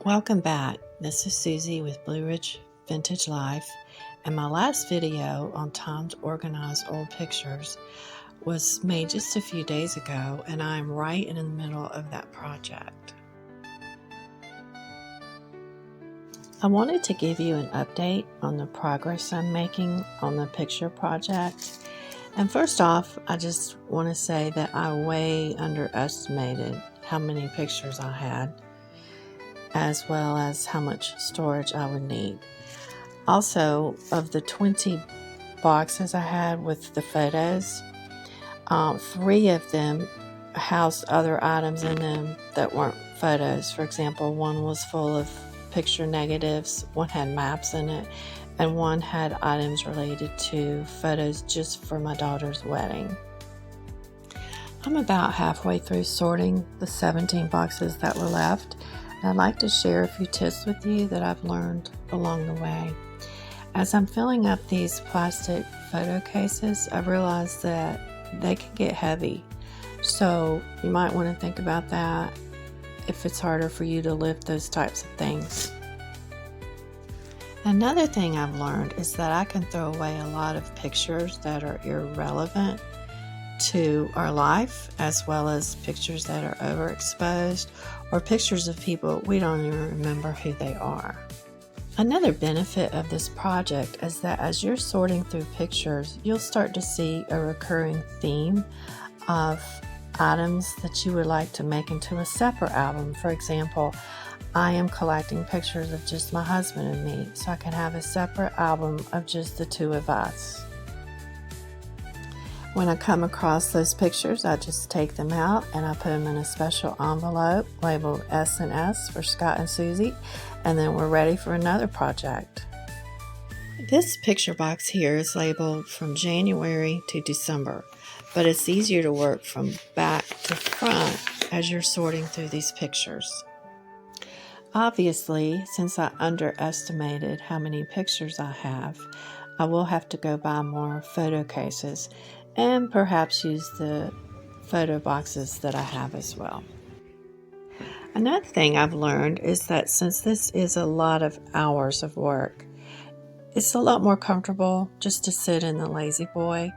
Welcome back. This is Susie with Blue Ridge Vintage Life, and my last video on time to organize old pictures was made just a few days ago, and I'm right in the middle of that project. I wanted to give you an update on the progress I'm making on the picture project. And first off, I just want to say that I way underestimated how many pictures I had, as well as how much storage I would need. Also, of the 20 boxes I had with the photos, 3 of them housed other items in them that weren't photos. For example, one was full of picture negatives, one had maps in it, and one had items related to photos just for my daughter's wedding. I'm about halfway through sorting the 17 boxes that were left. I'd like to share a few tips with you that I've learned along the way. As I'm filling up these plastic photo cases, I've realized that they can get heavy. So you might want to think about that if it's harder for you to lift those types of things. Another thing I've learned is that I can throw away a lot of pictures that are irrelevant to our life, as well as pictures that are overexposed or pictures of people we don't even remember who they are. Another benefit of this project is that as you're sorting through pictures, you'll start to see a recurring theme of items that you would like to make into a separate album. For example, I am collecting pictures of just my husband and me, so I can have a separate album of just the two of us. When I come across those pictures, I just take them out and I put them in a special envelope labeled S&S for Scott and Susie, and then we're ready for another project. This picture box here is labeled from January to December, but it's easier to work from back to front as you're sorting through these pictures. Obviously, since I underestimated how many pictures I have, I will have to go buy more photo cases and perhaps use the photo boxes that I have as well. Another thing I've learned is that since this is a lot of hours of work, it's a lot more comfortable just to sit in the lazy boy,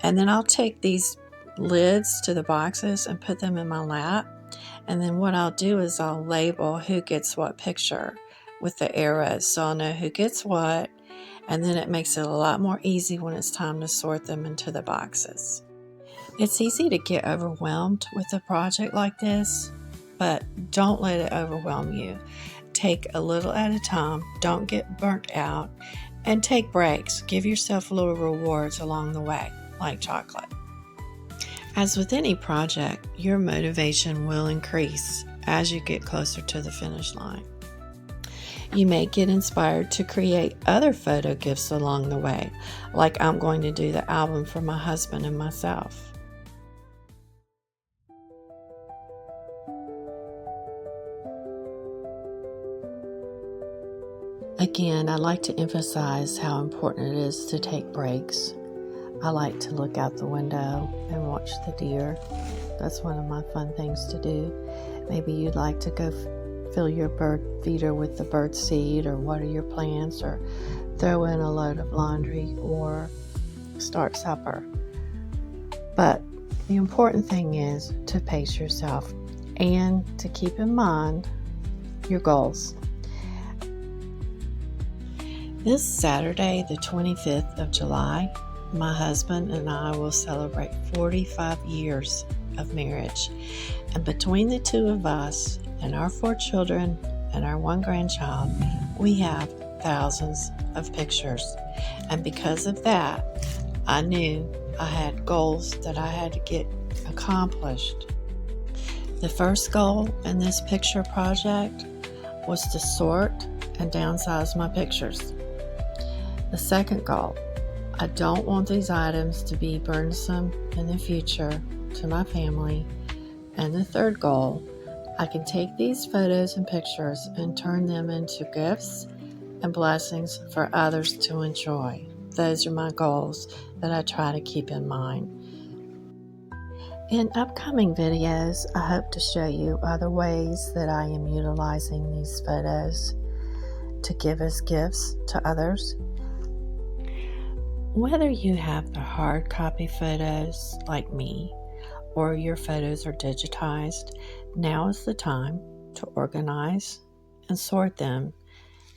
and then I'll take these lids to the boxes and put them in my lap, and then what I'll do is I'll label who gets what picture with the arrows, so I'll know who gets what, and then it makes it a lot more easy when it's time to sort them into the boxes. It's easy to get overwhelmed with a project like this, but don't let it overwhelm you. Take a little at a time, don't get burnt out, and take breaks. Give yourself little rewards along the way, like chocolate. As with any project, your motivation will increase as you get closer to the finish line. You may get inspired to create other photo gifts along the way, like I'm going to do the album for my husband and myself. Again, I like to emphasize how important it is to take breaks. I like to look out the window and watch the deer. That's one of my fun things to do. Maybe you'd like to go fill your bird feeder with the bird seed, or water your plants, or throw in a load of laundry, or start supper. But the important thing is to pace yourself and to keep in mind your goals. This Saturday, the 25th of July, my husband and I will celebrate 45 years of marriage. And between the two of us and our 4 children and our 1 grandchild, we have thousands of pictures. And because of that, I knew I had goals that I had to get accomplished. The first goal in this picture project was to sort and downsize my pictures. The second goal, I don't want these items to be burdensome in the future to my family. And the third goal, I can take these photos and pictures and turn them into gifts and blessings for others to enjoy. Those are my goals that I try to keep in mind. In upcoming videos, I hope to show you other ways that I am utilizing these photos to give as gifts to others. Whether you have the hard copy photos like me or your photos are digitized, now is the time to organize and sort them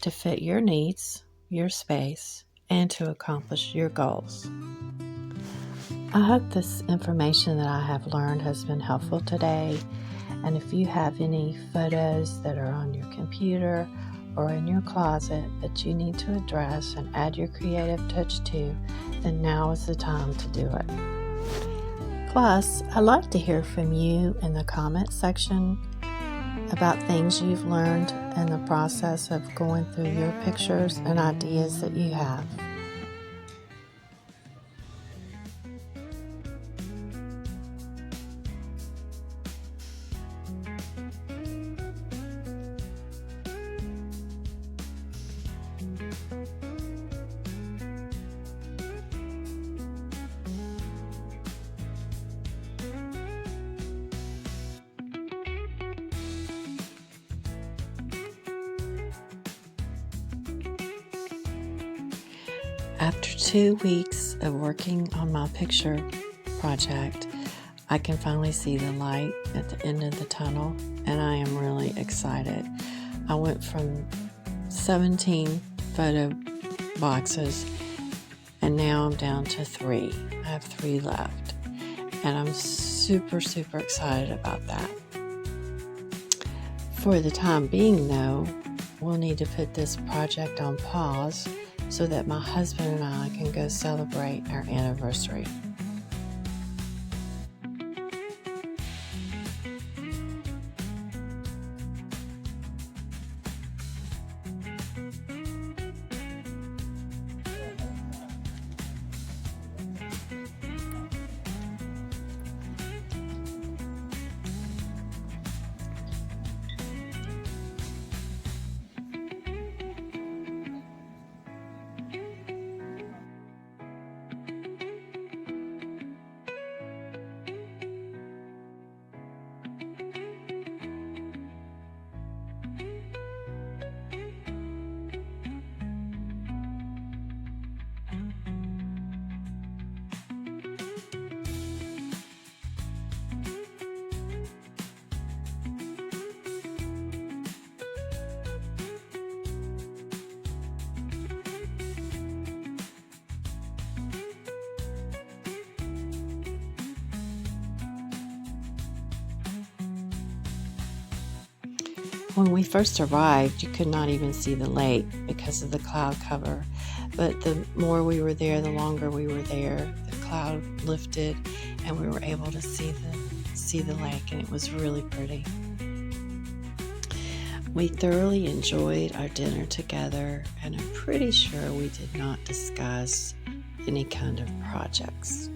to fit your needs, your space, and to accomplish your goals. I hope this information that I have learned has been helpful today. And if you have any photos that are on your computer or in your closet that you need to address and add your creative touch to, then now is the time to do it. Plus, I'd like to hear from you in the comment section about things you've learned in the process of going through your pictures and ideas that you have. After 2 weeks of working on my picture project, I can finally see the light at the end of the tunnel, and I am really excited. I went from 17 photo boxes, and now I'm down to 3. I have 3 left, and I'm super excited about that. For the time being, though, we'll need to put this project on pause so that my husband and I can go celebrate our anniversary. When we first arrived, you could not even see the lake because of the cloud cover. But the more we were there, the longer we were there, the cloud lifted and we were able to see the lake, and it was really pretty. We thoroughly enjoyed our dinner together, and I'm pretty sure we did not discuss any kind of projects.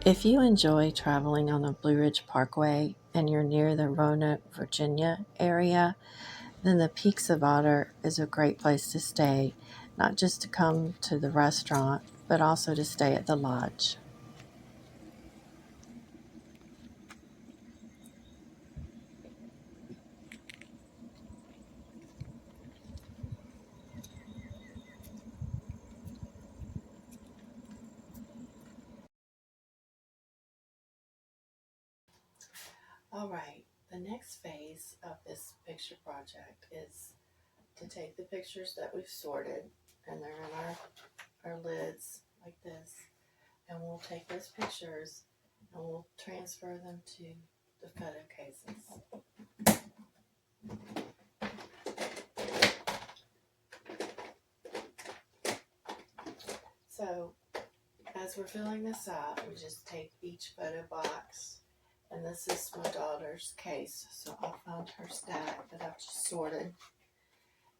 If you enjoy traveling on the Blue Ridge Parkway and you're near the Roanoke, Virginia area, then the Peaks of Otter is a great place to stay, not just to come to the restaurant, but also to stay at the lodge. All right, the next phase of this picture project is to take the pictures that we've sorted, and they're in our lids like this, and we'll take those pictures and we'll transfer them to the photo cases. So as we're filling this out, we just take each photo box, and this is my daughter's case, so I found her stack that I've just sorted,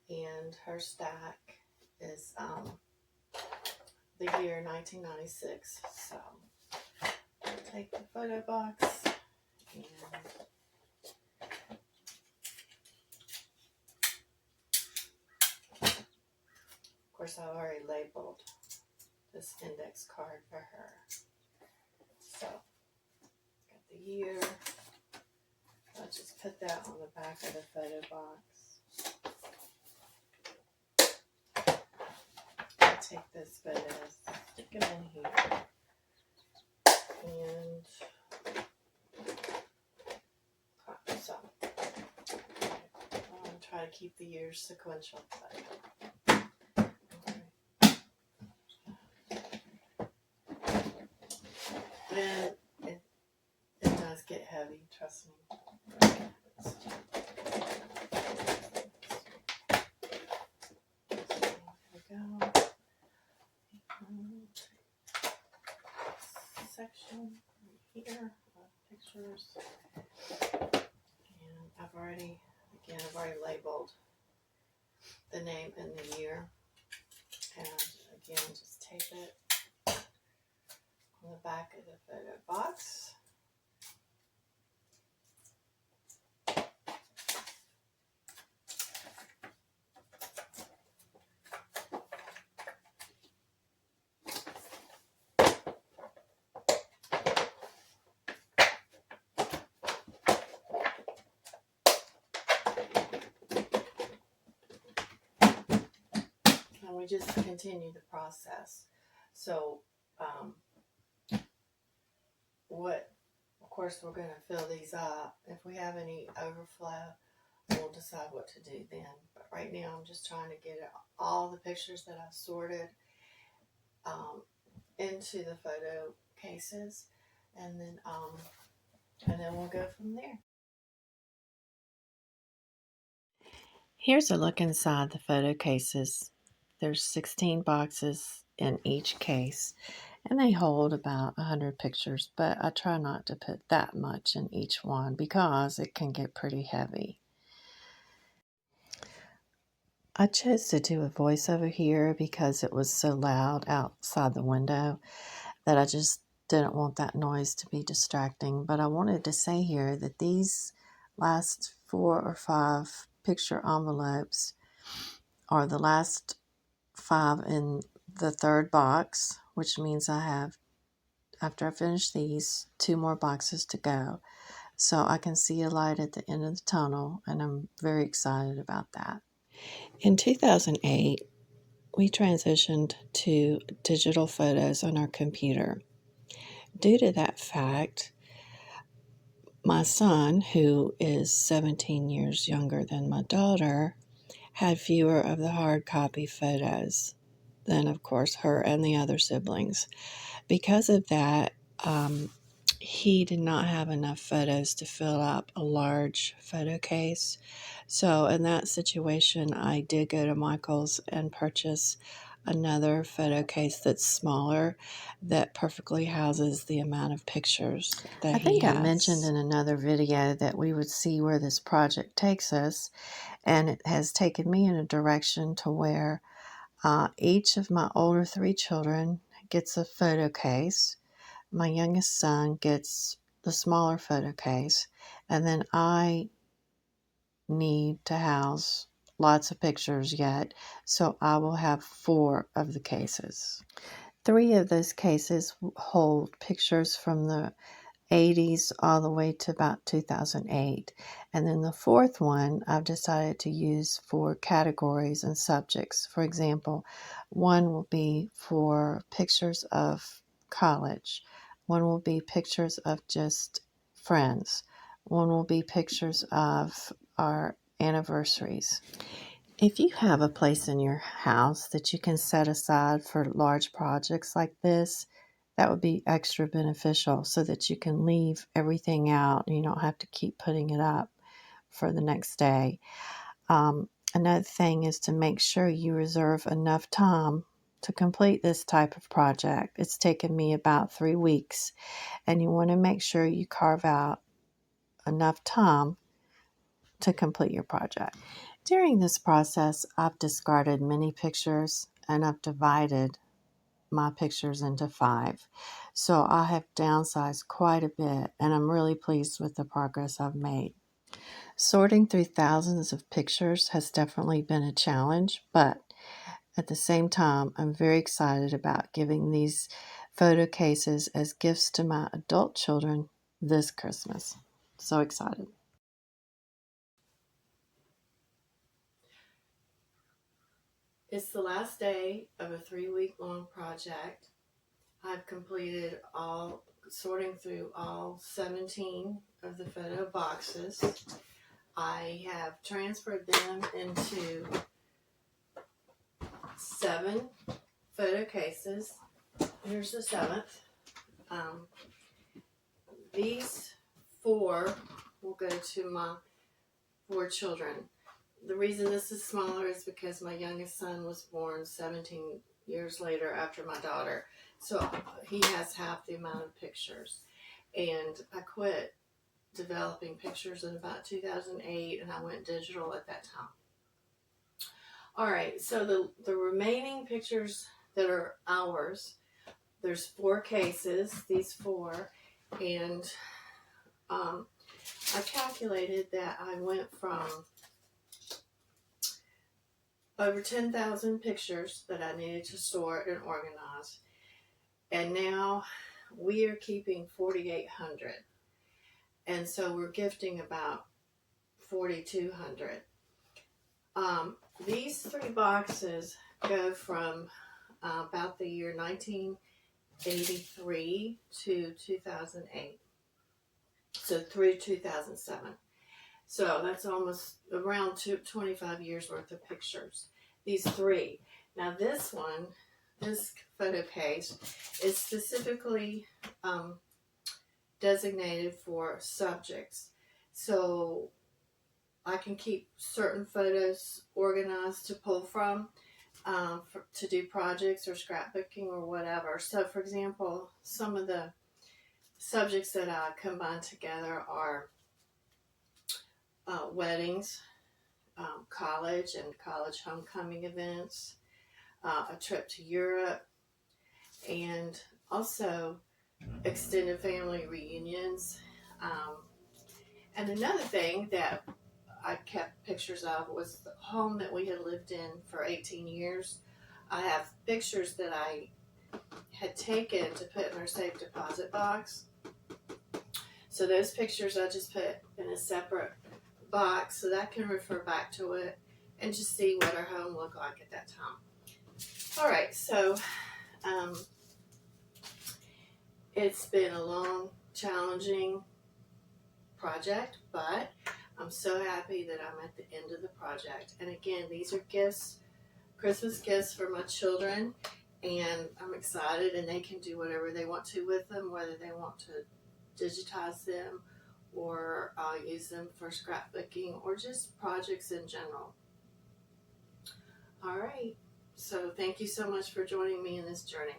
and her stack is the year 1996. So I'll take the photo box, and of course I've already labeled this index card for her. So got the year. I'll just put that on the back of the photo box. I'll take those photos, stick them in here, and so I'm trying to keep the years sequential. And it does get heavy, trust me. Go. Section right here of pictures, and I've already labeled the name and the year, and again just tape it on the back of the photo box. And we just continue the process. So of course we're going to fill these up. If we have any overflow, we'll decide what to do then. But right now I'm just trying to get all the pictures that I've sorted into the photo cases, and then we'll go from there. Here's a look inside the photo cases. There's 16 boxes in each case, and they hold about 100 pictures, but I try not to put that much in each one because it can get pretty heavy. I chose to do a voiceover here because it was so loud outside the window that I just didn't want that noise to be distracting. But I wanted to say here that these last 4 or 5 picture envelopes are the last 5 in the third box, which means I have, after I finish these, 2 more boxes to go. So I can see a light at the end of the tunnel, and I'm very excited about that. In 2008, we transitioned to digital photos on our computer. Due to that fact, my son, who is 17 years younger than my daughter, had fewer of the hard copy photos than, of course, her and the other siblings. Because of that, he did not have enough photos to fill up a large photo case. So in that situation, I did go to Michael's and purchase another photo case that's smaller, that perfectly houses the amount of pictures that he has. I mentioned in another video that we would see where this project takes us, and it has taken me in a direction to where each of my older 3 children gets a photo case. my youngest son gets the smaller photo case, and then I need to house lots of pictures yet, so I will have 4 of the cases. 3 of those cases hold pictures from the 80s all the way to about 2008. And then the 4th one I've decided to use for categories and subjects. For example, one will be for pictures of college, one will be pictures of just friends, one will be pictures of our anniversaries. If you have a place in your house that you can set aside for large projects like this, that would be extra beneficial so that you can leave everything out and you don't have to keep putting it up for the next day. Another thing is to make sure you reserve enough time to complete this type of project. It's taken me about 3 weeks, and you want to make sure you carve out enough time to complete your project. During this process, I've discarded many pictures and I've divided my pictures into 5. So I have downsized quite a bit, and I'm really pleased with the progress I've made. Sorting through thousands of pictures has definitely been a challenge, but at the same time, I'm very excited about giving these photo cases as gifts to my adult children this Christmas. So excited. It's the last day of a 3-week-long project. I've completed sorting through all 17 of the photo boxes. I have transferred them into 7 photo cases. Here's the 7th. These 4 will go to my 4 children. The reason this is smaller is because my youngest son was born 17 years later after my daughter. So he has half the amount of pictures. And I quit developing pictures in about 2008, and I went digital at that time. All right, so the remaining pictures that are ours, there's 4 cases, these 4, and I calculated that I went from over 10,000 pictures that I needed to sort and organize, and now we are keeping 4,800, and so we're gifting about 4,200. These 3 boxes go from about the year 1983 to 2008, so through 2007. So that's almost around 25 years worth of pictures. These 3. Now this one, this photo case, is specifically designated for subjects. So I can keep certain photos organized to pull from to do projects or scrapbooking or whatever. So for example, some of the subjects that I combine together are weddings, college and college homecoming events, a trip to Europe, and also extended family reunions. And another thing that I kept pictures of was the home that we had lived in for 18 years. I have pictures that I had taken to put in our safe deposit box. So those pictures I just put in a separate box so that I can refer back to it and just see what our home looked like at that time. All right, so it's been a long, challenging project, but I'm so happy that I'm at the end of the project. And again, these are gifts, Christmas gifts for my children, and I'm excited, and they can do whatever they want to with them, whether they want to digitize them or use them for scrapbooking or just projects in general. All right, so thank you so much for joining me in this journey.